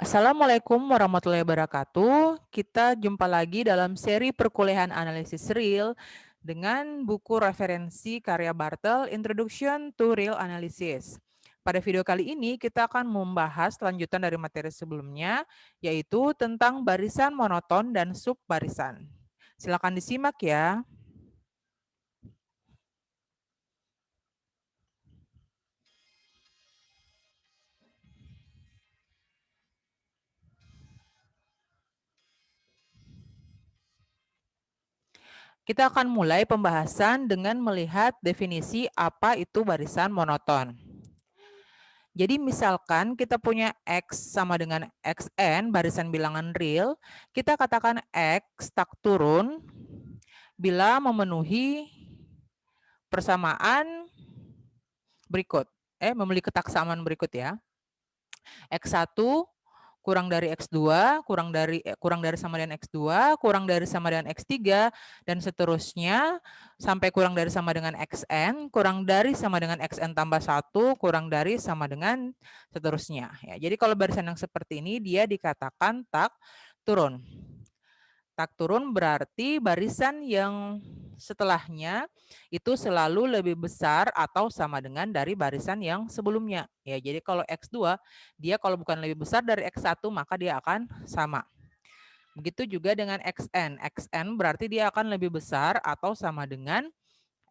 Assalamualaikum warahmatullahi wabarakatuh. Kita jumpa lagi dalam seri perkuliahan analisis real dengan buku referensi karya Bartel, Introduction to Real Analysis. Pada video kali ini kita akan membahas lanjutan dari materi sebelumnya, yaitu tentang barisan monoton dan subbarisan. Silakan disimak ya. Kita akan mulai pembahasan dengan melihat definisi apa itu barisan monoton. Jadi misalkan kita punya X sama dengan XN, barisan bilangan real, kita katakan X tak turun bila memenuhi persamaan berikut. Memiliki ketaksamaan berikut ya. X1 kurang dari X2, kurang dari sama dengan X2, kurang dari sama dengan X3, dan seterusnya sampai kurang dari sama dengan XN, kurang dari sama dengan XN tambah 1, kurang dari sama dengan seterusnya. Ya, jadi kalau barisan yang seperti ini dia dikatakan tak turun. Tak turun berarti barisan yang setelahnya itu selalu lebih besar atau sama dengan dari barisan yang sebelumnya. Ya, jadi kalau X2 dia kalau bukan lebih besar dari X1 maka dia akan sama. Begitu juga dengan XN. XN berarti dia akan lebih besar atau sama dengan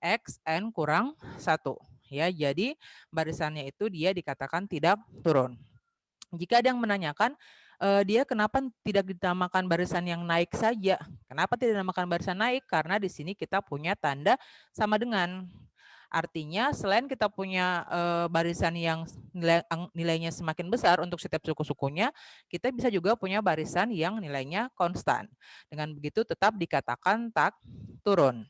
XN kurang 1. Ya, jadi barisannya itu dia dikatakan tidak turun. Jika ada yang menanyakan, dia kenapa tidak dinamakan barisan yang naik saja? Kenapa tidak dinamakan barisan naik? Karena di sini kita punya tanda sama dengan. Artinya selain kita punya barisan yang nilainya semakin besar untuk setiap suku-sukunya, kita bisa juga punya barisan yang nilainya konstan. Dengan begitu tetap dikatakan tak turun.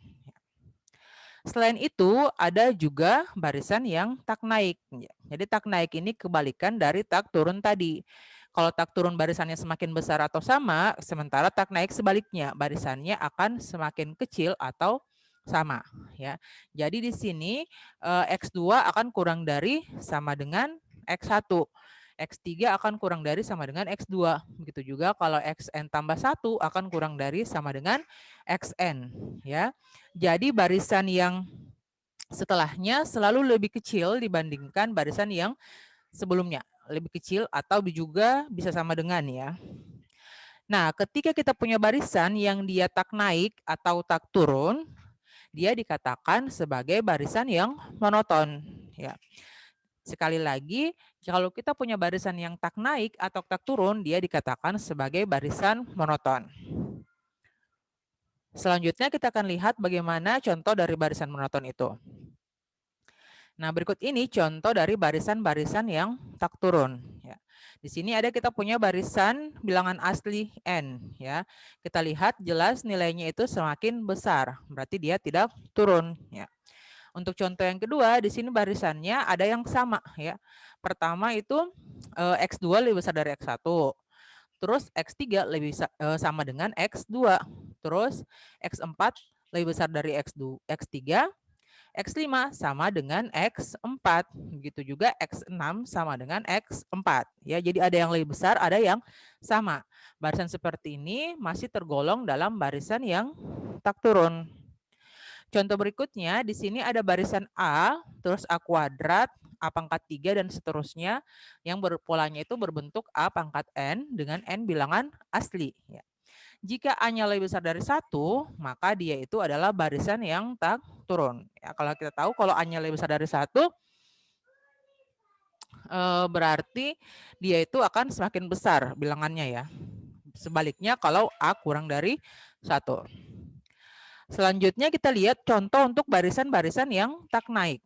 Selain itu, ada juga barisan yang tak naik. Jadi tak naik ini kebalikan dari tak turun tadi. Kalau tak turun barisannya semakin besar atau sama, sementara tak naik sebaliknya, barisannya akan semakin kecil atau sama. Ya, jadi di sini X2 akan kurang dari sama dengan X1. X3 akan kurang dari sama dengan X2. Begitu juga kalau XN tambah 1 akan kurang dari sama dengan XN. Ya, jadi barisan yang setelahnya selalu lebih kecil dibandingkan barisan yang sebelumnya. Lebih kecil atau juga bisa sama dengan ya. Nah, ketika kita punya barisan yang dia tak naik atau tak turun, dia dikatakan sebagai barisan yang monoton. Ya. Sekali lagi, kalau kita punya barisan yang tak naik atau tak turun, dia dikatakan sebagai barisan monoton. Selanjutnya kita akan lihat bagaimana contoh dari barisan monoton itu. Nah, berikut ini contoh dari barisan-barisan yang tak turun. Ya. Di sini ada kita punya barisan bilangan asli N. Ya. Kita lihat jelas nilainya itu semakin besar, berarti dia tidak turun. Ya. Untuk contoh yang kedua, di sini barisannya ada yang sama. Ya. Pertama itu X2 lebih besar dari X1. Terus X3 lebih sama dengan X2. Terus X4 lebih besar dari X3. X5 sama dengan X4. Begitu juga X6 sama dengan X4. Ya, jadi ada yang lebih besar, ada yang sama. Barisan seperti ini masih tergolong dalam barisan yang tak turun. Contoh berikutnya, di sini ada barisan A, terus A kuadrat, A pangkat 3, dan seterusnya, yang polanya itu berbentuk A pangkat N dengan N bilangan asli. Ya. Jika A-nya lebih besar dari 1, maka dia itu adalah barisan yang tak turun. Ya, kalau kita tahu kalau A-nya lebih besar dari 1, berarti dia itu akan semakin besar bilangannya ya. Sebaliknya kalau A kurang dari 1. Selanjutnya kita lihat contoh untuk barisan-barisan yang tak naik.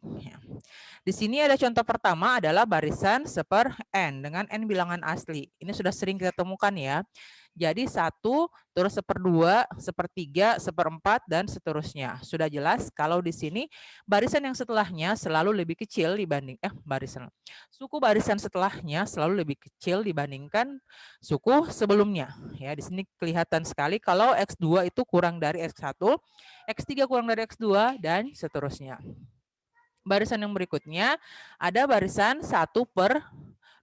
Di sini ada contoh pertama adalah barisan seper N dengan N bilangan asli. Ini sudah sering kita temukan ya. Jadi 1, terus 1/2, 1/3, 1/4, dan seterusnya. Sudah jelas kalau di sini barisan yang setelahnya selalu lebih kecil dibanding suku barisan setelahnya selalu lebih kecil dibandingkan suku sebelumnya. Ya, di sini kelihatan sekali kalau X2 itu kurang dari X1, X3 kurang dari X2, dan seterusnya. Barisan yang berikutnya ada barisan 1/2.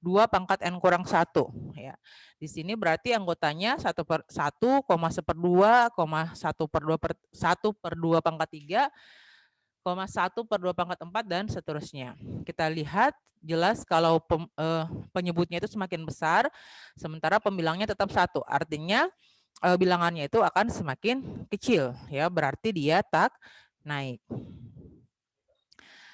2 pangkat N kurang 1. Ya. Di sini berarti anggotanya 1 per 1, 1/2, 1/2 pangkat 3, 1/2 pangkat 4, dan seterusnya. Kita lihat jelas kalau penyebutnya itu semakin besar, sementara pembilangnya tetap 1. Artinya bilangannya itu akan semakin kecil. Ya, berarti dia tak naik.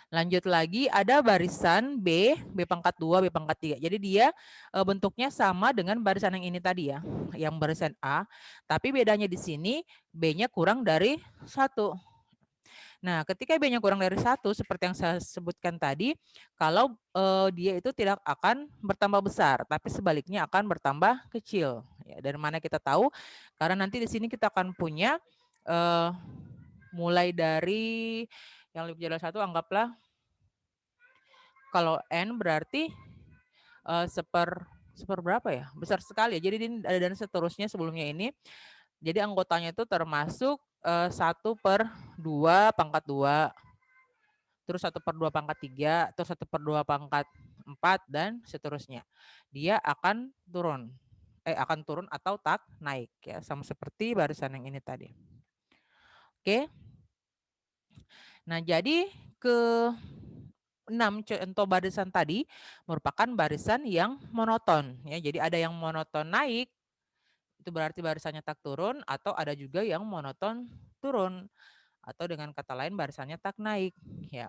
Lanjut lagi, ada barisan B pangkat 2, B pangkat 3. Jadi dia bentuknya sama dengan barisan yang ini tadi ya, yang barisan A. Tapi bedanya di sini B-nya kurang dari 1. Nah, ketika B-nya kurang dari 1, seperti yang saya sebutkan tadi, kalau dia itu tidak akan bertambah besar, tapi sebaliknya akan bertambah kecil. Ya, dari mana kita tahu? Karena nanti di sini kita akan punya mulai dari yang lebih jelas 1, anggaplah kalau N berarti seper berapa ya? Besar sekali. Jadi ini ada dan seterusnya sebelumnya ini. Jadi anggotanya itu termasuk 1/2 pangkat 2, terus 1/2 pangkat 3, terus 1/2 pangkat 4, dan seterusnya. Dia akan turun. Akan turun atau tak naik ya, sama seperti barisan yang ini tadi. Oke. Nah, jadi ke 6 contoh barisan tadi merupakan barisan yang monoton ya. Jadi ada yang monoton naik, itu berarti barisannya tak turun, atau ada juga yang monoton turun, atau dengan kata lain barisannya tak naik ya.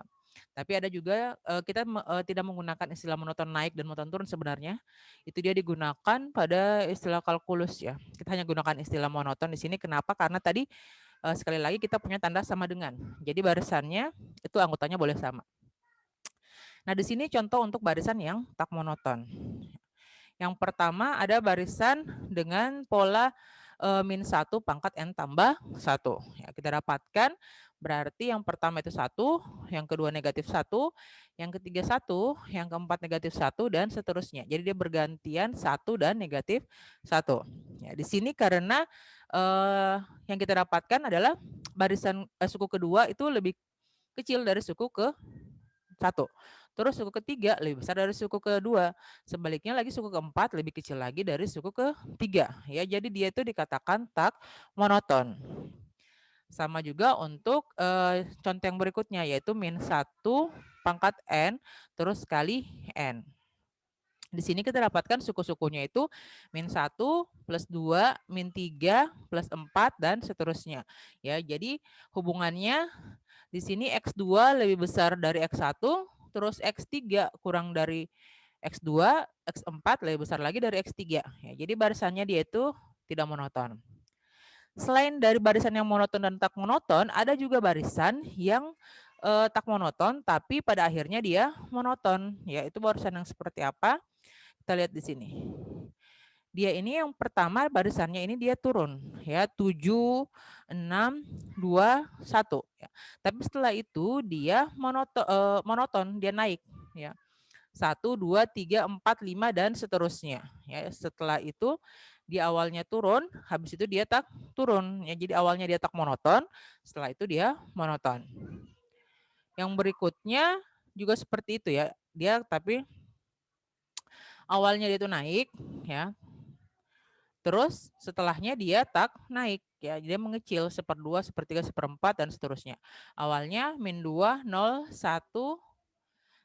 Tapi ada juga kita tidak menggunakan istilah monoton naik dan monoton turun sebenarnya. Itu dia digunakan pada istilah kalkulus ya. Kita hanya gunakan istilah monoton di sini. Kenapa? Karena tadi sekali lagi kita punya tanda sama dengan. Jadi barisannya itu anggotanya boleh sama. Nah, di sini contoh untuk barisan yang tak monoton. Yang pertama ada barisan dengan pola -1 pangkat N tambah 1. Ya, kita dapatkan berarti yang pertama itu 1, yang kedua negatif 1, yang ketiga 1, yang keempat negatif 1, dan seterusnya. Jadi dia bergantian 1 dan negatif 1. Ya, di sini karena yang kita dapatkan adalah barisan suku kedua itu lebih kecil dari suku ke 1. Terus suku ketiga lebih besar dari suku kedua. Sebaliknya lagi suku keempat lebih kecil lagi dari suku ketiga. Ya, jadi dia itu dikatakan tak monoton. Sama juga untuk contoh yang berikutnya yaitu -1 pangkat N terus kali N. Di sini kita dapatkan suku-sukunya itu -1, +2, -3, +4, dan seterusnya. Ya, jadi hubungannya di sini X2 lebih besar dari X1, terus X3 kurang dari X2, X4 lebih besar lagi dari X3. Ya, jadi barisannya dia itu tidak monoton. Selain dari barisan yang monoton dan tak monoton, ada juga barisan yang tak monoton, tapi pada akhirnya dia monoton. Ya, itu barisan yang seperti apa? Kita lihat di sini. Dia ini yang pertama barisannya ini dia turun ya 7, 6, 2, 1 ya. Tapi setelah itu dia monoton, dia naik ya. 1, 2, 3, 4, 5, dan seterusnya ya. Setelah itu di awalnya turun, habis itu dia tak turun ya. Jadi awalnya dia tak monoton, setelah itu dia monoton. Yang berikutnya juga seperti itu ya. Dia tapi awalnya dia itu naik ya. Terus setelahnya dia tak naik ya, dia mengecil 1/2, 1/3, 1/4, dan seterusnya. Awalnya -2, 0, 1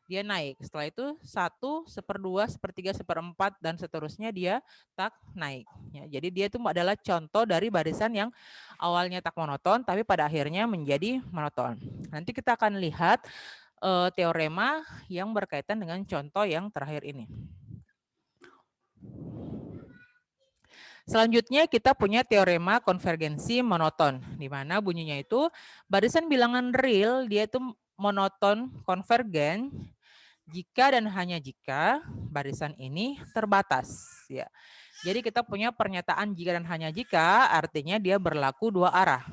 dia naik. Setelah itu 1, 1/2, 1/3, 1/4, dan seterusnya dia tak naik. Ya, jadi dia itu adalah contoh dari barisan yang awalnya tak monoton tapi pada akhirnya menjadi monoton. Nanti kita akan lihat teorema yang berkaitan dengan contoh yang terakhir ini. Selanjutnya kita punya teorema konvergensi monoton, di mana bunyinya itu barisan bilangan real dia itu monoton konvergen jika dan hanya jika barisan ini terbatas. Ya. Jadi kita punya pernyataan jika dan hanya jika, artinya dia berlaku dua arah.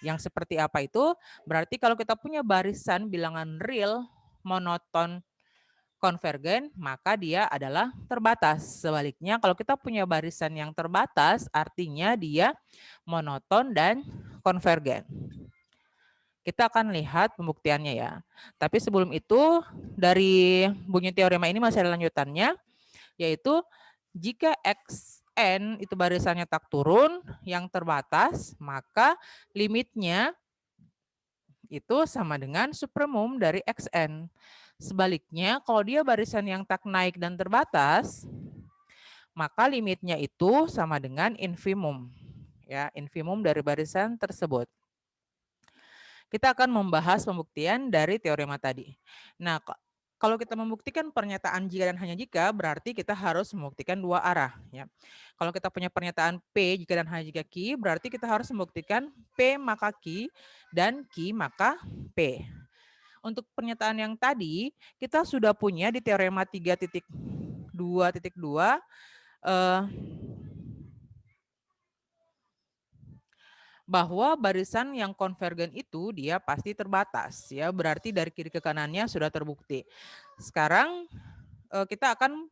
Yang seperti apa itu? Berarti kalau kita punya barisan bilangan real monoton konvergen, maka dia adalah terbatas. Sebaliknya, kalau kita punya barisan yang terbatas, artinya dia monoton dan konvergen. Kita akan lihat pembuktiannya ya. Tapi sebelum itu, dari bunyi teorema ini masih ada lanjutannya. yaitu jika xn itu barisannya tak turun yang terbatas, maka limitnya itu sama dengan supremum dari xn. Sebaliknya, kalau dia barisan yang tak naik dan terbatas, maka limitnya itu sama dengan infimum. Ya, infimum dari barisan tersebut. Kita akan membahas pembuktian dari teorema tadi. Nah, kalau kita membuktikan pernyataan jika dan hanya jika, berarti kita harus membuktikan dua arah. Ya. Kalau kita punya pernyataan P jika dan hanya jika Q, berarti kita harus membuktikan P maka Q dan Q maka P. Untuk pernyataan yang tadi, kita sudah punya di teorema 3.2.2 bahwa barisan yang konvergen itu dia pasti terbatas, ya, berarti dari kiri ke kanannya sudah terbukti. Sekarang kita akan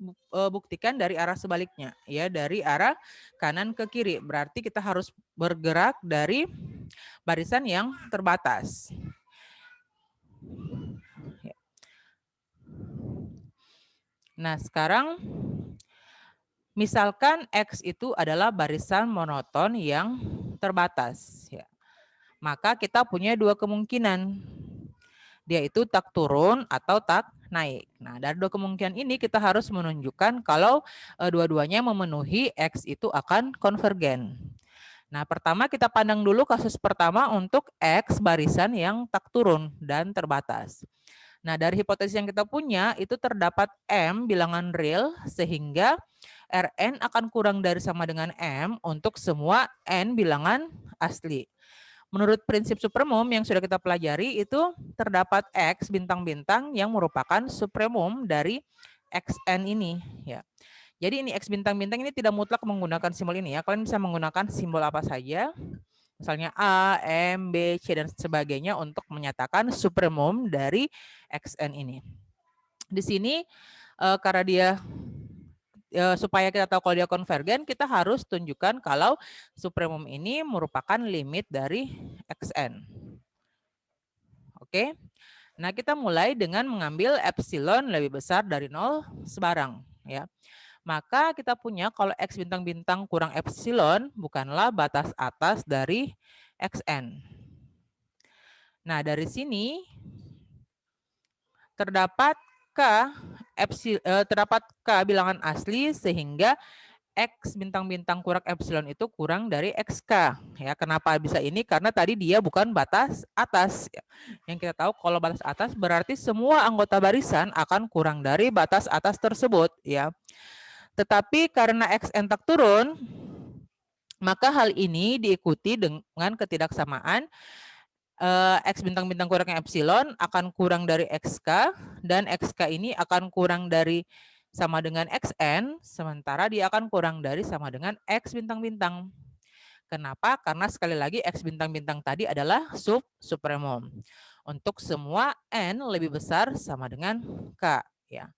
buktikan dari arah sebaliknya, ya, dari arah kanan ke kiri. Berarti kita harus bergerak dari barisan yang terbatas. Nah, sekarang misalkan X itu adalah barisan monoton yang terbatas, ya. Maka kita punya dua kemungkinan. Dia itu tak turun atau tak naik. Nah, dari dua kemungkinan ini kita harus menunjukkan kalau dua-duanya memenuhi X itu akan konvergen. Nah, pertama kita pandang dulu kasus pertama untuk X barisan yang tak turun dan terbatas. Nah, dari hipotesis yang kita punya itu terdapat M bilangan real sehingga Rn akan kurang dari sama dengan M untuk semua N bilangan asli. Menurut prinsip supremum yang sudah kita pelajari itu terdapat X bintang-bintang yang merupakan supremum dari Xn ini, ya. Jadi ini X bintang-bintang ini tidak mutlak menggunakan simbol ini, ya. Kalian bisa menggunakan simbol apa saja, misalnya A, M, B, C dan sebagainya untuk menyatakan supremum dari Xn ini. Di sini karena dia supaya kita tahu kalau dia konvergen, kita harus tunjukkan kalau supremum ini merupakan limit dari Xn. Oke. Nah, kita mulai dengan mengambil epsilon lebih besar dari 0 sebarang, ya. Maka kita punya kalau X bintang-bintang kurang epsilon bukanlah batas atas dari Xn. Nah, dari sini terdapat K bilangan asli sehingga X bintang-bintang kurang epsilon itu kurang dari XK. Ya, kenapa bisa ini? Karena tadi dia bukan batas atas. Yang kita tahu kalau batas atas berarti semua anggota barisan akan kurang dari batas atas tersebut, ya. Tetapi karena Xn tak turun, maka hal ini diikuti dengan ketidaksamaan X bintang-bintang kurang epsilon akan kurang dari XK dan XK ini akan kurang dari sama dengan XN, sementara dia akan kurang dari sama dengan X bintang-bintang. Kenapa? Karena sekali lagi X bintang-bintang tadi adalah supremum. Untuk semua N lebih besar sama dengan K. Ya.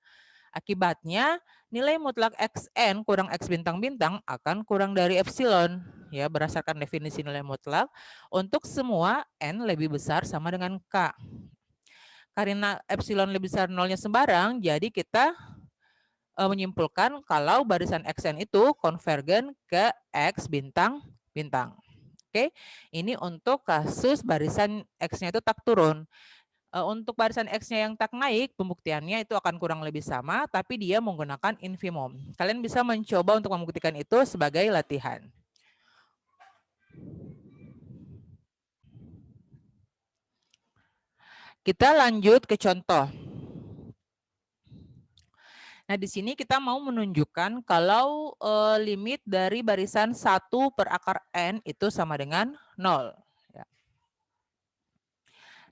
Akibatnya nilai mutlak Xn kurang X bintang-bintang akan kurang dari epsilon. Ya, berdasarkan definisi nilai mutlak untuk semua N lebih besar sama dengan K. Karena epsilon lebih besar nolnya sembarang, jadi kita menyimpulkan kalau barisan Xn itu konvergen ke X bintang-bintang. Oke, ini untuk kasus barisan X-nya itu tak turun. Untuk barisan X-nya yang tak naik, pembuktiannya itu akan kurang lebih sama, tapi dia menggunakan infimum. Kalian bisa mencoba untuk membuktikan itu sebagai latihan. Kita lanjut ke contoh. Nah, di sini kita mau menunjukkan kalau limit dari barisan 1 per akar N itu sama dengan 0. Ya.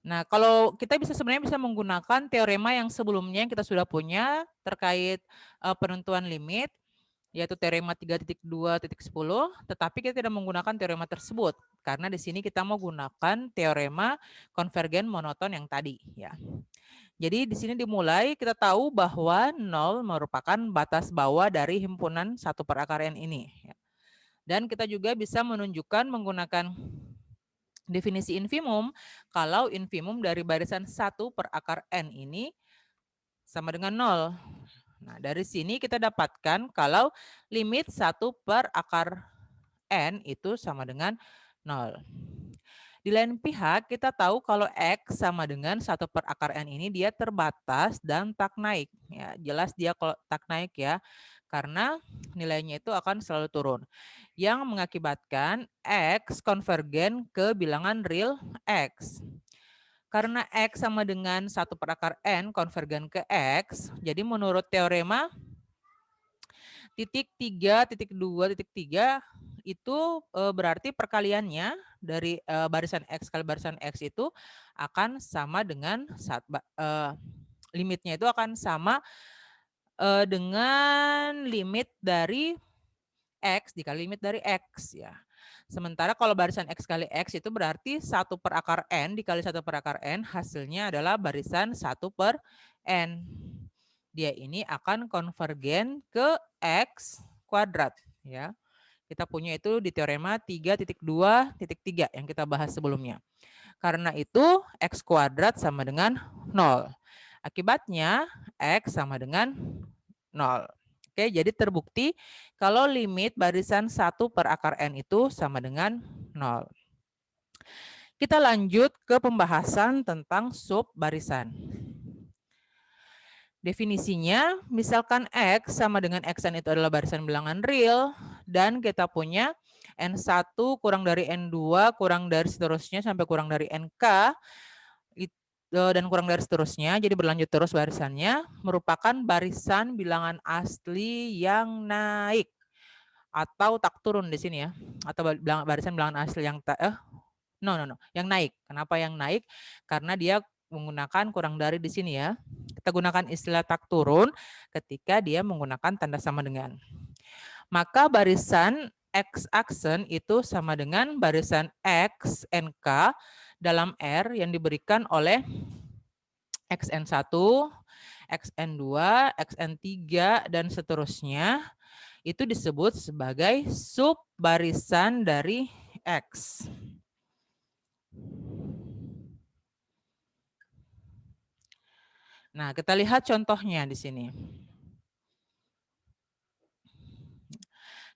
Nah, kalau kita sebenarnya bisa menggunakan teorema yang sebelumnya yang kita sudah punya terkait penentuan limit, yaitu teorema 3.2.10, tetapi kita tidak menggunakan teorema tersebut karena di sini kita mau gunakan teorema konvergen monoton yang tadi, ya. Jadi di sini dimulai kita tahu bahwa 0 merupakan batas bawah dari himpunan 1 per akar N ini. Dan kita juga bisa menunjukkan menggunakan definisi infimum kalau infimum dari barisan 1 per akar N ini sama dengan 0. Nah, dari sini kita dapatkan kalau limit 1 per akar N itu sama dengan 0. Di lain pihak, kita tahu kalau X sama dengan 1 per akar N ini dia terbatas dan tak naik. Ya, jelas dia kalau tak naik ya, karena nilainya itu akan selalu turun. Yang mengakibatkan X konvergen ke bilangan real X. Karena X sama dengan 1 per akar N konvergen ke X, jadi menurut teorema titik 3, titik 2, titik 3 itu berarti perkaliannya dari barisan X kali barisan X itu akan sama dengan limitnya itu akan sama dengan limit dari X dikali limit dari X ya. Sementara kalau barisan X kali X itu berarti 1 per akar N dikali 1 per akar N hasilnya adalah barisan 1 per N. Dia ini akan konvergen ke X kuadrat ya. Kita punya itu di teorema 3.2.3 yang kita bahas sebelumnya. Karena itu X kuadrat sama dengan 0. Akibatnya X sama dengan 0. Oke, jadi terbukti kalau limit barisan 1 per akar N itu sama dengan 0. Kita lanjut ke pembahasan tentang sub barisan. Definisinya, misalkan X sama dengan Xn itu adalah barisan bilangan real, dan kita punya N1 kurang dari N2 kurang dari seterusnya sampai kurang dari NK, dan kurang dari seterusnya, jadi berlanjut terus barisannya, merupakan barisan bilangan asli yang naik, atau tak turun di sini ya, atau barisan bilangan asli yang yang naik. Kenapa yang naik? Karena dia menggunakan kurang dari di sini ya. Kita gunakan istilah tak turun ketika dia menggunakan tanda sama dengan. Maka barisan X aksen itu sama dengan barisan X NK dalam R yang diberikan oleh XN1, XN2, XN3, dan seterusnya. Itu disebut sebagai sub barisan dari X. Nah, kita lihat contohnya di sini.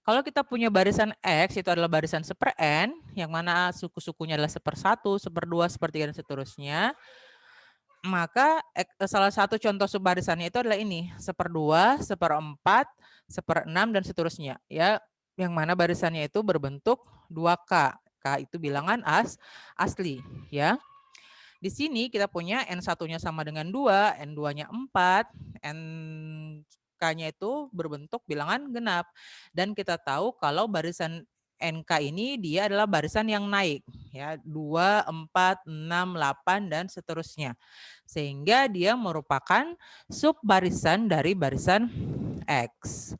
Kalau kita punya barisan X, itu adalah barisan seper N, yang mana suku-sukunya adalah 1/1, 1/2, 1/3, dan seterusnya. Maka salah satu contoh subbarisannya itu adalah ini, 1/2, 1/4, 1/6, dan seterusnya. Ya, yang mana barisannya itu berbentuk 2K. K itu bilangan asli. Ya. Di sini kita punya N1-nya sama dengan 2, N2-nya 4, NK-nya itu berbentuk bilangan genap. Dan kita tahu kalau barisan NK ini dia adalah barisan yang naik. Ya, 2, 4, 6, 8, dan seterusnya. Sehingga dia merupakan sub barisan dari barisan X.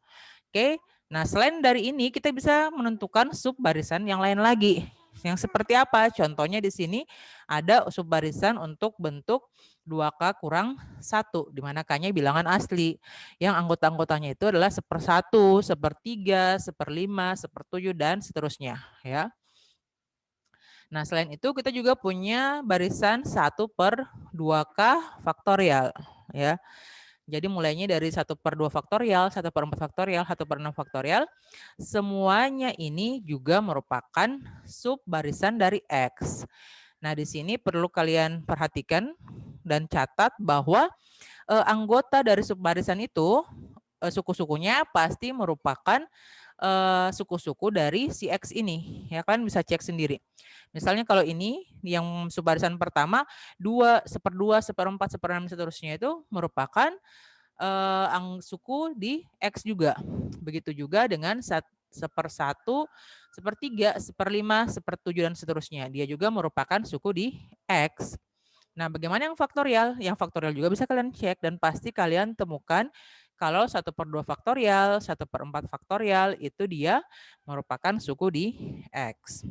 Oke, nah selain dari ini kita bisa menentukan sub barisan yang lain lagi. Yang seperti apa? Contohnya di sini ada subbarisan untuk bentuk 2K kurang 1, di mana K-nya bilangan asli. Yang anggota-anggotanya itu adalah 1/1, 1/3, 1/5, 1/7, dan seterusnya. Ya. Nah, selain itu kita juga punya barisan 1/2K faktorial. Ya. Jadi mulainya dari 1/2 faktorial, 1/4 faktorial, 1/6 faktorial. Semuanya ini juga merupakan sub barisan dari X. Nah, di sini perlu kalian perhatikan dan catat bahwa anggota dari sub barisan itu suku-sukunya pasti merupakan suku-suku dari si X ini. Ya kan bisa cek sendiri. Misalnya kalau ini yang subbarisan pertama 2, 1/2, 1/4, 1/6 seterusnya itu merupakan suku di X juga. Begitu juga dengan 1/1, 1/3, 1/5, 1/7, dan seterusnya. Dia juga merupakan suku di X. Nah, bagaimana yang faktorial? Yang faktorial juga bisa kalian cek dan pasti kalian temukan kalau 1/2 faktorial, 1/4 faktorial itu dia merupakan suku di X.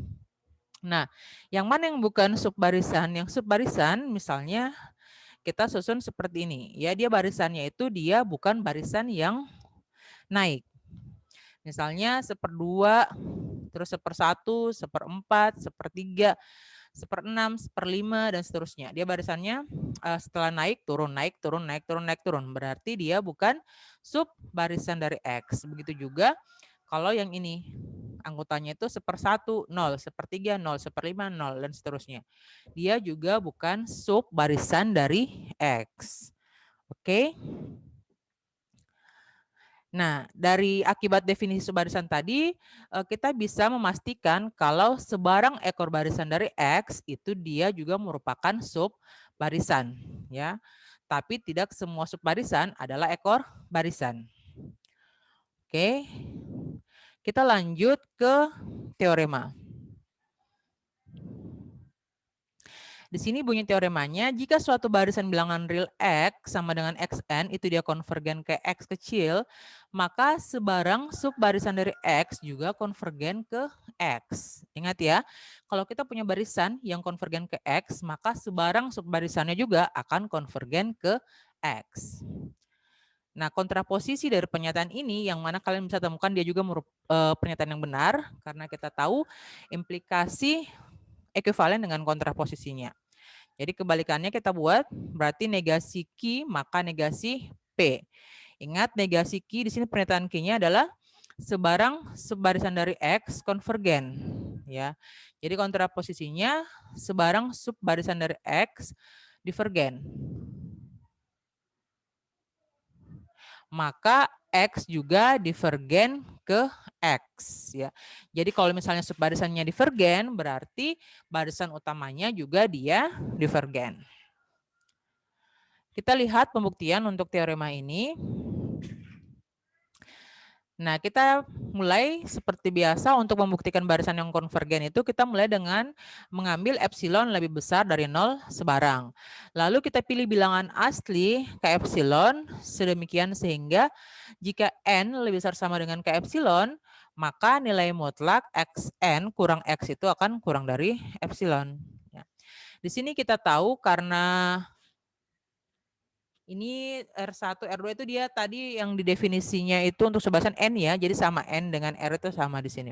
Nah, yang mana yang bukan subbarisan? Yang subbarisan misalnya kita susun seperti ini. Ya, dia barisannya itu dia bukan barisan yang naik. Misalnya 1/2, terus 1/1, 1/4, 1/3. 1/6, 1/5, dan seterusnya. Dia barisannya setelah naik, turun, naik, turun, naik, turun, naik, turun. Berarti dia bukan sub barisan dari X. Begitu juga kalau yang ini, anggotanya itu 1/1, 0, 1/3, 0, 1/5, 0, dan seterusnya. Dia juga bukan sub barisan dari X. Oke. Nah, dari akibat definisi subbarisan tadi, kita bisa memastikan kalau sebarang ekor barisan dari X itu dia juga merupakan subbarisan, ya. Tapi tidak semua subbarisan adalah ekor barisan. Oke. Kita lanjut ke teorema. Di sini bunyi teoremanya, jika suatu barisan bilangan real X sama dengan Xn itu dia konvergen ke X kecil, maka sebarang subbarisan dari X juga konvergen ke X. Ingat ya, kalau kita punya barisan yang konvergen ke X, maka sebarang subbarisannya juga akan konvergen ke X. Nah, kontraposisi dari pernyataan ini yang mana kalian bisa temukan dia juga pernyataan yang benar karena kita tahu implikasi ekuivalen dengan kontraposisinya. Jadi kebalikannya kita buat, berarti negasi Q maka negasi P. Ingat negasi Q di sini pernyataan Q-nya adalah sebarang subbarisan dari X konvergen. Ya. Jadi kontraposisinya sebarang subbarisan dari X divergen. Maka X juga divergen ke X ya. Jadi kalau misalnya subbarisannya divergen berarti barisan utamanya juga dia divergen. Kita lihat pembuktian untuk teorema ini. Nah, kita mulai seperti biasa untuk membuktikan barisan yang konvergen itu kita mulai dengan mengambil epsilon lebih besar dari 0 sebarang. Lalu kita pilih bilangan asli K epsilon sedemikian sehingga jika N lebih besar sama dengan K epsilon, maka nilai mutlak Xn kurang X itu akan kurang dari epsilon. Ya. Di sini kita tahu karena ini R1, R2 itu dia tadi yang didefinisinya itu untuk subbarisan N ya. Jadi sama N dengan R itu sama di sini.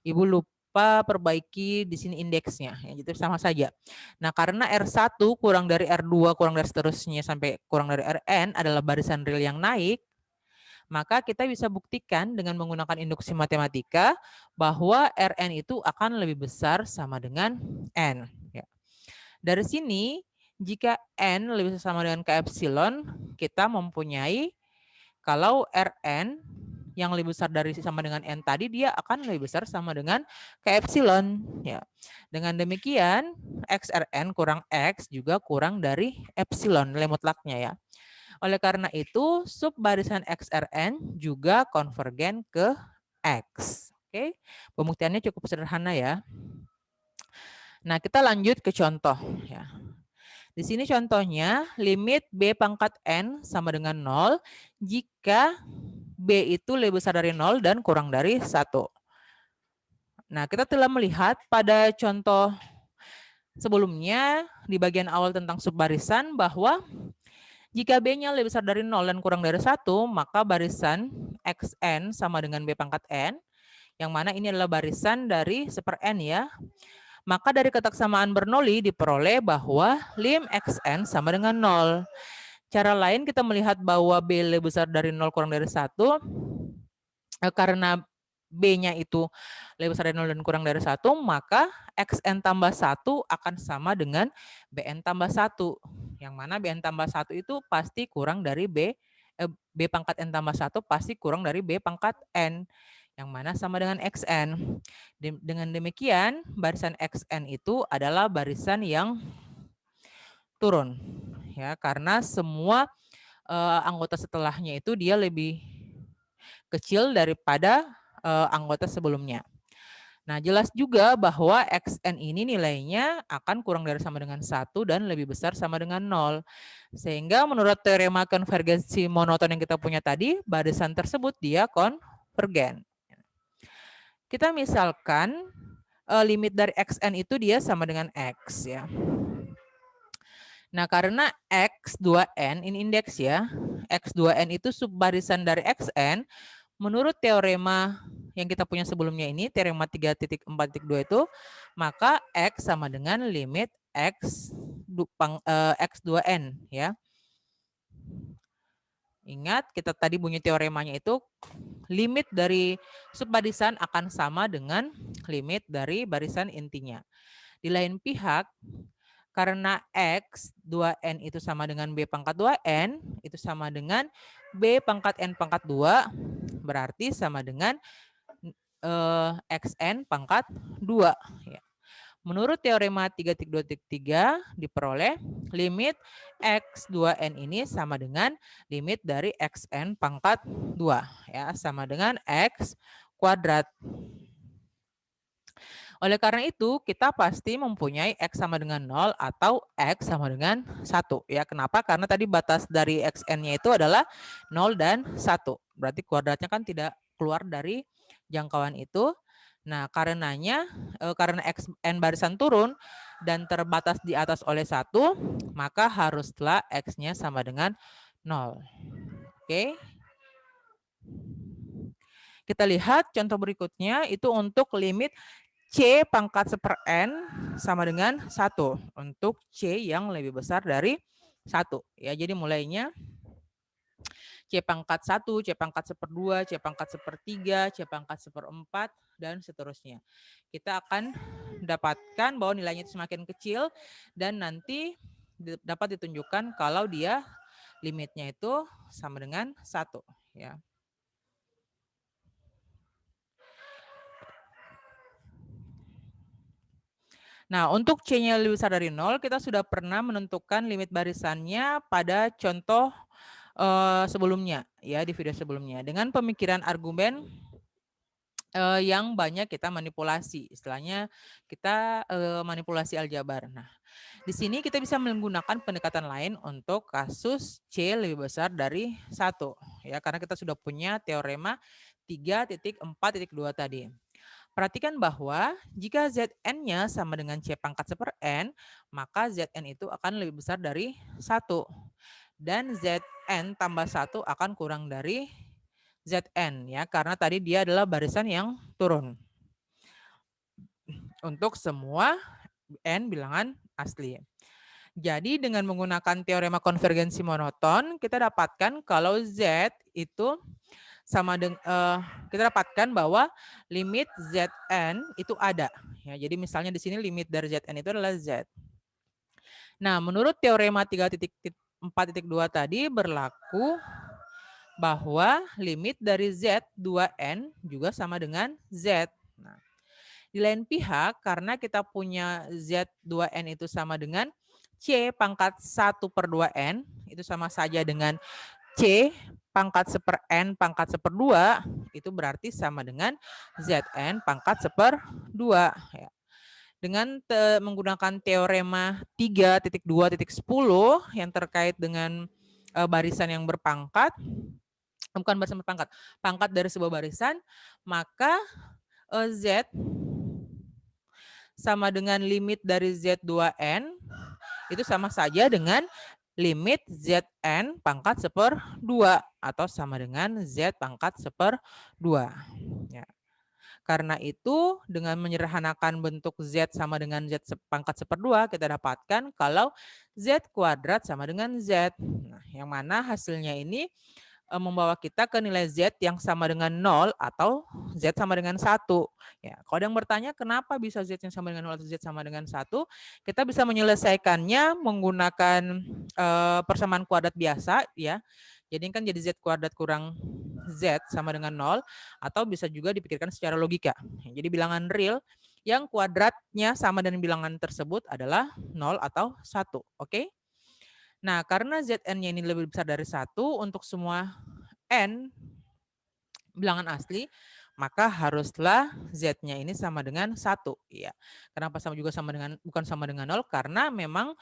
Ibu lupa perbaiki di sini indeksnya. Ya, jadi sama saja. Nah karena R1 kurang dari R2 kurang dari seterusnya sampai kurang dari Rn adalah barisan real yang naik. Maka kita bisa buktikan dengan menggunakan induksi matematika bahwa Rn itu akan lebih besar sama dengan N. Ya. Dari sini jika N lebih sama dengan K epsilon, kita mempunyai kalau Rn yang lebih besar dari sama dengan N tadi, dia akan lebih besar sama dengan K epsilon. Ya. Dengan demikian, XRN kurang X juga kurang dari epsilon, nilai mutlaknya ya. Oleh karena itu, subbarisan XRN juga konvergen ke X. Oke, pembuktiannya cukup sederhana ya. Nah, kita lanjut ke contoh ya. Di sini contohnya limit B pangkat N sama dengan 0 jika B itu lebih besar dari 0 dan kurang dari 1. Nah, kita telah melihat pada contoh sebelumnya di bagian awal tentang subbarisan bahwa jika B-nya lebih besar dari 0 dan kurang dari 1, maka barisan Xn sama dengan B pangkat N, yang mana ini adalah barisan dari 1/n ya. Maka dari ketaksamaan Bernoulli diperoleh bahwa lim Xn sama dengan 0. Cara lain kita melihat bahwa B lebih besar dari 0 kurang dari 1 karena B-nya itu lebih besar dari 0 dan kurang dari 1, maka Xn tambah 1 akan sama dengan Bn tambah 1. Yang mana Bn tambah 1 itu pasti kurang dari B pangkat N tambah 1 pasti kurang dari B pangkat N. Yang mana sama dengan Xn. Dengan demikian, barisan Xn itu adalah barisan yang turun. Ya, karena semua anggota setelahnya itu dia lebih kecil daripada anggota sebelumnya. Nah, jelas juga bahwa Xn ini nilainya akan kurang dari sama dengan 1 dan lebih besar sama dengan 0. Sehingga menurut teorema konvergensi monoton yang kita punya tadi, barisan tersebut dia konvergen. Kita misalkan limit dari Xn itu dia sama dengan X ya. Nah, karena X2N ini indeks ya. X2N itu subbarisan dari Xn menurut teorema yang kita punya sebelumnya ini, teorema 3.4.2 itu, maka X sama dengan limit X2N ya. Ingat kita tadi bunyi teoremanya itu limit dari subbarisan akan sama dengan limit dari barisan intinya. Di lain pihak, karena X 2N itu sama dengan B pangkat 2N, itu sama dengan B pangkat N pangkat 2, berarti sama dengan XN pangkat 2. Ya. Menurut teorema 3.2.3 diperoleh limit X2N ini sama dengan limit dari XN pangkat 2. Ya, sama dengan X kuadrat. Oleh karena itu, kita pasti mempunyai X sama dengan 0 atau X sama dengan 1. Ya, kenapa? Karena tadi batas dari XN-nya itu adalah 0 dan 1. Berarti kuadratnya kan tidak keluar dari jangkauan itu. Nah, karenanya karena XN barisan turun dan terbatas di atas oleh 1, maka haruslah X-nya sama dengan 0. Oke. Kita lihat contoh berikutnya itu untuk limit C pangkat 1/N sama dengan 1 untuk C yang lebih besar dari 1. Ya, jadi mulainya C pangkat 1, C pangkat 1/2, C pangkat 1/3, C pangkat 1/4, dan seterusnya. Kita akan dapatkan bahwa nilainya itu semakin kecil dan nanti dapat ditunjukkan kalau dia limitnya itu sama dengan 1. Ya. Nah, untuk C-nya lebih besar dari 0, kita sudah pernah menentukan limit barisannya pada contoh sebelumnya, ya di video sebelumnya. Dengan pemikiran argumen yang banyak kita manipulasi, istilahnya kita manipulasi aljabar. Nah, di sini kita bisa menggunakan pendekatan lain untuk kasus C lebih besar dari 1, ya karena kita sudah punya teorema 3.4.2 tadi. Perhatikan bahwa jika Zn-nya sama dengan C pangkat 1/N, maka Zn itu akan lebih besar dari 1. Dan Zn tambah 1 akan kurang dari Zn ya, karena tadi dia adalah barisan yang turun. Untuk semua N bilangan asli. Jadi dengan menggunakan teorema konvergensi monoton, kita dapatkan kalau Z itu sama dengan kita dapatkan bahwa limit Zn itu ada. Ya, jadi misalnya di sini limit dari Zn itu adalah Z. Nah, menurut teorema 3.4.2 tadi berlaku bahwa limit dari Z 2N juga sama dengan Z. Nah, di lain pihak, karena kita punya Z 2N itu sama dengan C pangkat 1/2N, itu sama saja dengan C pangkat 1/N pangkat 1/2, itu berarti sama dengan Zn pangkat 1/2. Ya. Dengan menggunakan teorema 3.2.10 yang terkait dengan barisan yang berpangkat, bukan barisan berpangkat, pangkat dari sebuah barisan, maka Z sama dengan limit dari Z2N itu sama saja dengan limit Zn pangkat 1/2 atau sama dengan Z pangkat 1/2. Ya. Karena itu dengan menyederhanakan bentuk Z sama dengan Z pangkat 1/2 kita dapatkan kalau Z kuadrat sama dengan Z. Nah, yang mana hasilnya ini membawa kita ke nilai Z yang sama dengan 0 atau Z sama dengan 1. Ya, kalau ada yang bertanya kenapa bisa Z yang sama dengan 0 atau Z sama dengan 1, kita bisa menyelesaikannya menggunakan persamaan kuadrat biasa ya. Jadi kan jadi Z kuadrat kurang Z sama dengan 0 atau bisa juga dipikirkan secara logika. Jadi bilangan real yang kuadratnya sama dengan bilangan tersebut adalah 0 atau 1. Oke? Nah, karena Zn-nya ini lebih besar dari 1 untuk semua N bilangan asli, maka haruslah Z-nya ini sama dengan 1. Ya. Kenapa sama juga sama dengan bukan sama dengan 0? Karena memang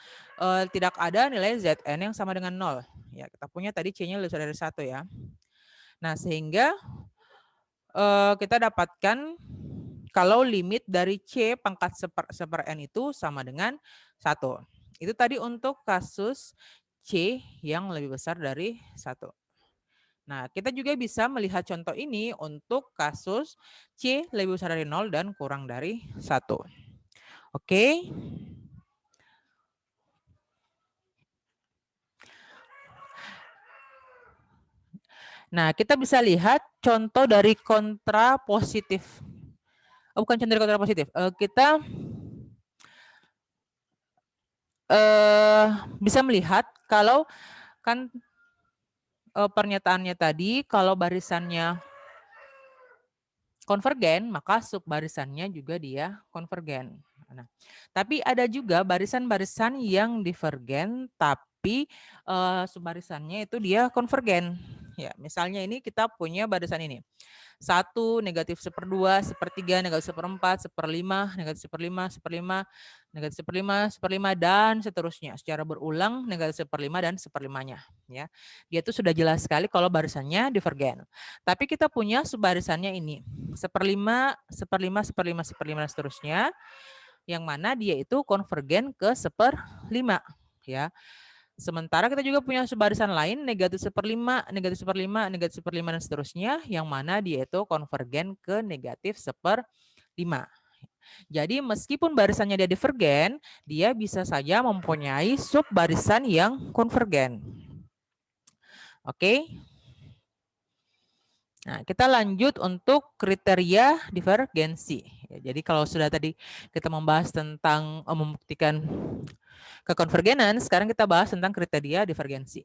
tidak ada nilai Zn yang sama dengan 0. Ya, kita punya tadi C-nya lebih besar dari 1 ya. Nah, sehingga kita dapatkan kalau limit dari C pangkat 1/N itu sama dengan 1. Itu tadi untuk kasus C yang lebih besar dari 1. Nah, kita juga bisa melihat contoh ini untuk kasus C lebih besar dari 0 dan kurang dari 1. Oke. Nah, kita bisa lihat contoh dari kontrapositif. Oh, bukan contoh dari kontrapositif. Kita bisa melihat kalau kan pernyataannya tadi kalau barisannya konvergen, maka subbarisannya juga dia konvergen. Nah, tapi ada juga barisan-barisan yang divergen, tapi subbarisannya itu dia konvergen. Ya, misalnya ini kita punya barisan ini. 1, negatif 1/2, 1/3, negatif 1/4, 1/5, negatif 1/5, 1/5, negatif 1/5, 1/5, dan seterusnya. Secara berulang negatif 1/5 dan 1/5-nya. Ya. Dia itu sudah jelas sekali kalau barisannya divergen. Tapi kita punya subbarisannya ini. 1/5, 1/5, 1/5, 1/5, dan seterusnya. Yang mana dia itu konvergen ke 1/5. Ya. Sementara kita juga punya barisan lain negatif 1/5, negatif 1/5, negatif 1/5, dan seterusnya yang mana dia itu konvergen ke negatif 1/5. Jadi meskipun barisannya dia divergen, dia bisa saja mempunyai subbarisan yang konvergen. Oke. Nah, kita lanjut untuk kriteria divergensi. Jadi kalau sudah tadi kita membahas tentang membuktikan kekonvergenan, sekarang kita bahas tentang kriteria divergensi.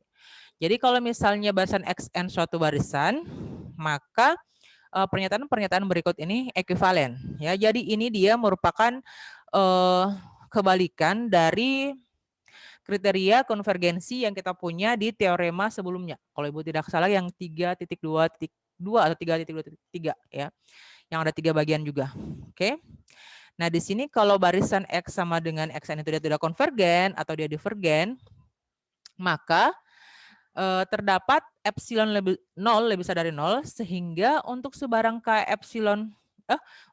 Jadi kalau misalnya barisan XN suatu barisan, maka pernyataan-pernyataan berikut ini ekuivalen. Ya, jadi ini dia merupakan kebalikan dari kriteria konvergensi yang kita punya di teorema sebelumnya. Kalau Ibu tidak salah yang 3.2.2 atau 3.2.3 ya. Yang ada 3 bagian juga. Oke. Nah, di sini kalau barisan X sama dengan XN itu dia tidak konvergen atau dia divergen, maka terdapat epsilon lebih 0 lebih besar dari 0 sehingga untuk sebarang K epsilon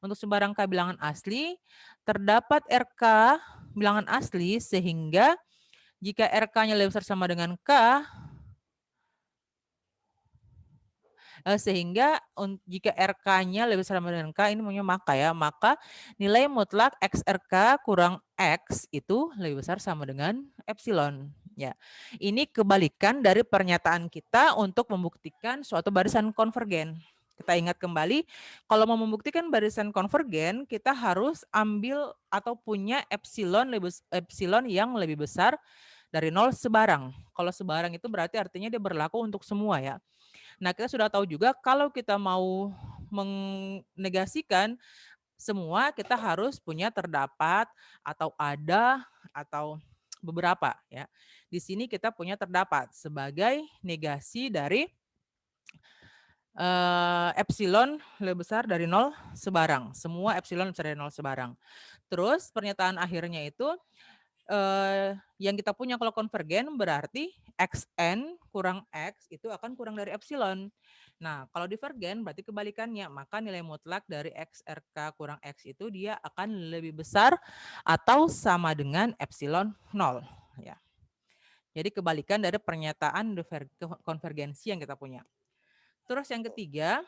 untuk sebarang K bilangan asli terdapat RK bilangan asli sehingga jika RK-nya lebih besar sama dengan K sehingga jika RK-nya lebih besar sama dengan K ini namanya maka nilai mutlak XRK kurang X itu lebih besar sama dengan epsilon. Ya, ini kebalikan dari pernyataan kita untuk membuktikan suatu barisan konvergen. Kita ingat kembali, kalau mau membuktikan barisan konvergen, kita harus ambil atau punya epsilon yang lebih besar dari 0 sebarang. Kalau sebarang itu berarti artinya dia berlaku untuk semua ya. Nah, kita sudah tahu juga kalau kita mau menegasikan semua, kita harus punya terdapat atau ada atau beberapa ya. Di sini kita punya terdapat sebagai negasi dari epsilon lebih besar dari 0 sebarang. Semua epsilon besar dari 0 sebarang. Terus pernyataan akhirnya itu yang kita punya kalau konvergen berarti XN kurang X itu akan kurang dari epsilon. Nah, kalau divergen berarti kebalikannya, maka nilai mutlak dari XRK kurang X itu dia akan lebih besar atau sama dengan epsilon 0. Ya. Jadi kebalikan dari pernyataan konvergensi yang kita punya. Terus yang ketiga,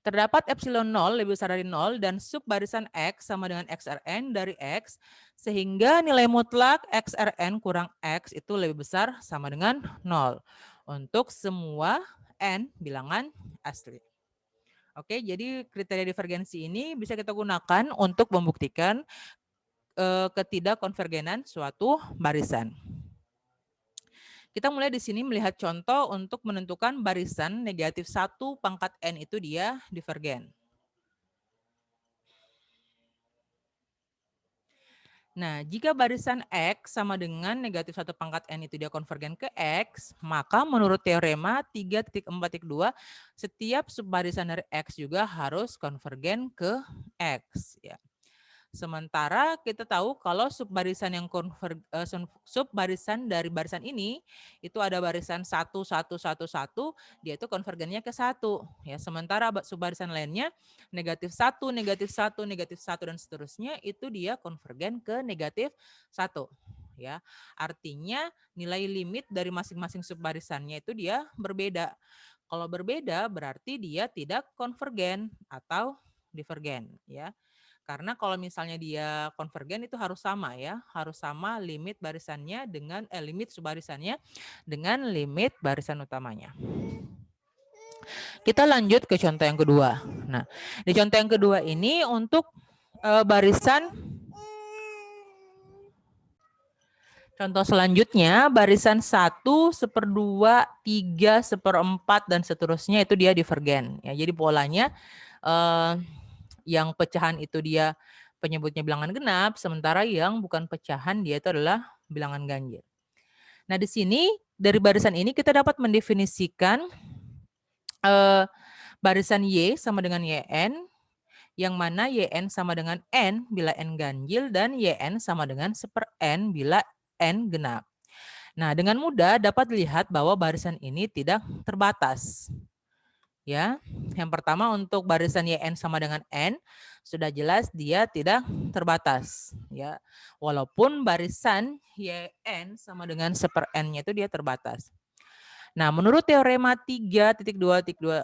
terdapat epsilon 0 lebih besar dari 0 dan subbarisan X sama dengan XRN dari X sehingga nilai mutlak XRN kurang X itu lebih besar sama dengan 0 untuk semua N bilangan asli. Oke, jadi kriteria divergensi ini bisa kita gunakan untuk membuktikan ketidakkonvergenan suatu barisan. Kita mulai di sini melihat contoh untuk menentukan barisan negatif 1 pangkat N itu dia divergen. Nah, jika barisan X sama dengan negatif 1 pangkat N itu dia konvergen ke X, maka menurut teorema 3.4.2, setiap subbarisan dari X juga harus konvergen ke X. Ya. Sementara kita tahu kalau subbarisan yang subbarisan dari barisan ini itu ada barisan 1 1 1 1, dia itu konvergennya ke 1 ya. Sementara subbarisan lainnya negatif 1 negatif 1 negatif 1 dan seterusnya itu dia konvergen ke negatif 1 ya. Artinya nilai limit dari masing-masing subbarisannya itu dia berbeda. Kalau berbeda berarti dia tidak konvergen atau divergen, ya. Karena kalau misalnya dia konvergen itu harus sama, ya, harus sama limit barisannya dengan limit subbarisannya dengan limit barisan utamanya. Kita lanjut ke contoh yang kedua. Nah, di contoh yang kedua ini untuk barisan, contoh selanjutnya barisan 1, 1/2, 3, 1/4 dan seterusnya itu dia divergen. Ya, jadi polanya yang pecahan itu dia penyebutnya bilangan genap, sementara yang bukan pecahan dia itu adalah bilangan ganjil. Nah, di sini dari barisan ini kita dapat mendefinisikan barisan Y sama dengan YN, yang mana YN sama dengan N bila N ganjil dan YN sama dengan 1/N bila N genap. Nah, dengan mudah dapat dilihat bahwa barisan ini tidak terbatas. Ya, yang pertama untuk barisan YN sama dengan N, sudah jelas dia tidak terbatas. Ya, walaupun barisan YN sama dengan 1/N-nya itu dia terbatas. Nah, menurut teorema 3.2.2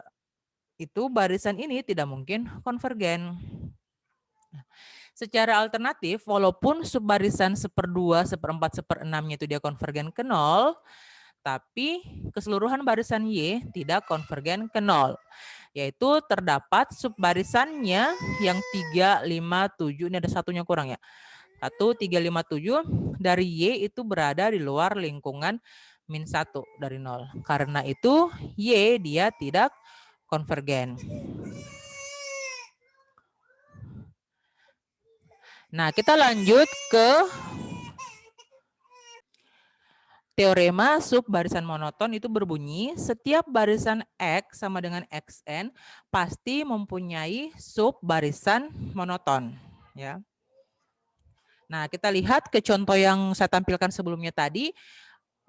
itu barisan ini tidak mungkin konvergen. Secara alternatif, walaupun subbarisan 1/2, 1/4, 1/6-nya itu dia konvergen ke 0, tapi keseluruhan barisan Y tidak konvergen ke 0. Yaitu terdapat subbarisannya yang 3, 5, 7, ini ada satunya kurang ya. 1, 3, 5, 7 dari Y itu berada di luar lingkungan -1 dari 0. Karena itu Y dia tidak konvergen. Nah, kita lanjut ke teorema subbarisan monoton. Itu berbunyi setiap barisan X sama dengan Xn pasti mempunyai subbarisan monoton, ya. Nah, kita lihat ke contoh yang saya tampilkan sebelumnya tadi.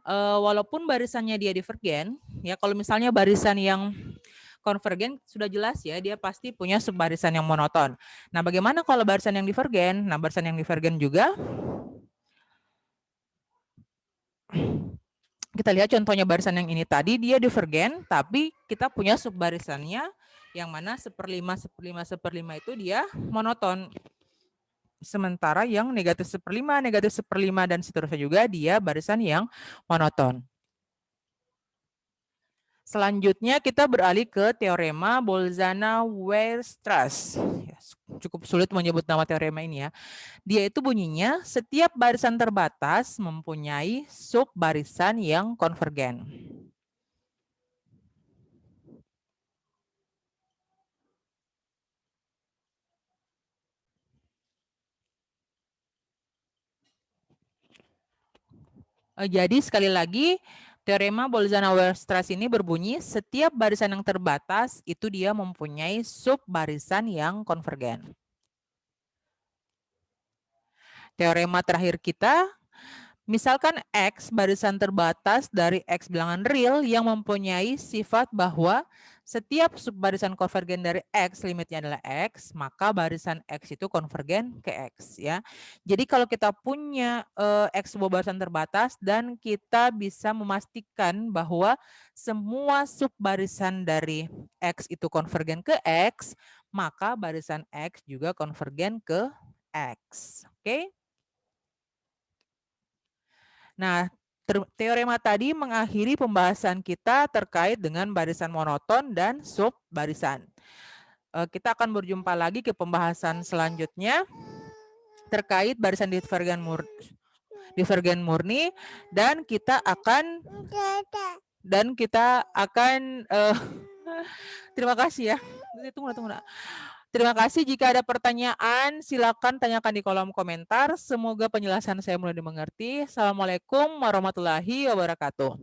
Walaupun barisannya dia divergen, ya, kalau misalnya barisan yang konvergen sudah jelas ya, dia pasti punya subbarisan yang monoton. Nah, bagaimana kalau barisan yang divergen? Nah, barisan yang divergen juga kita lihat contohnya barisan yang ini tadi dia divergen, tapi kita punya subbarisannya yang mana 1/5, 1/5, 1/5 itu dia monoton. Sementara yang negatif 1/5, negatif 1/5 dan seterusnya juga dia barisan yang monoton. Selanjutnya kita beralih ke teorema Bolzano-Weierstrass. Cukup sulit menyebut nama teorema ini ya. Dia itu bunyinya setiap barisan terbatas mempunyai subbarisan yang konvergen. Jadi sekali lagi teorema Bolzano-Weierstrass ini berbunyi setiap barisan yang terbatas itu dia mempunyai subbarisan yang konvergen. Teorema terakhir kita, misalkan X barisan terbatas dari X bilangan real yang mempunyai sifat bahwa setiap subbarisan konvergen dari X limitnya adalah X, maka barisan X itu konvergen ke X, ya. Jadi kalau kita punya X sebuah barisan terbatas dan kita bisa memastikan bahwa semua subbarisan dari X itu konvergen ke X, maka barisan X juga konvergen ke X. Oke? Nah, teorema tadi mengakhiri pembahasan kita terkait dengan barisan monoton dan subbarisan. Kita akan berjumpa lagi ke pembahasan selanjutnya terkait barisan divergen murni dan kita akan terima kasih ya. Tunggu. Terima kasih. Jika ada pertanyaan, silakan tanyakan di kolom komentar. Semoga penjelasan saya mulai dimengerti. Assalamualaikum warahmatullahi wabarakatuh.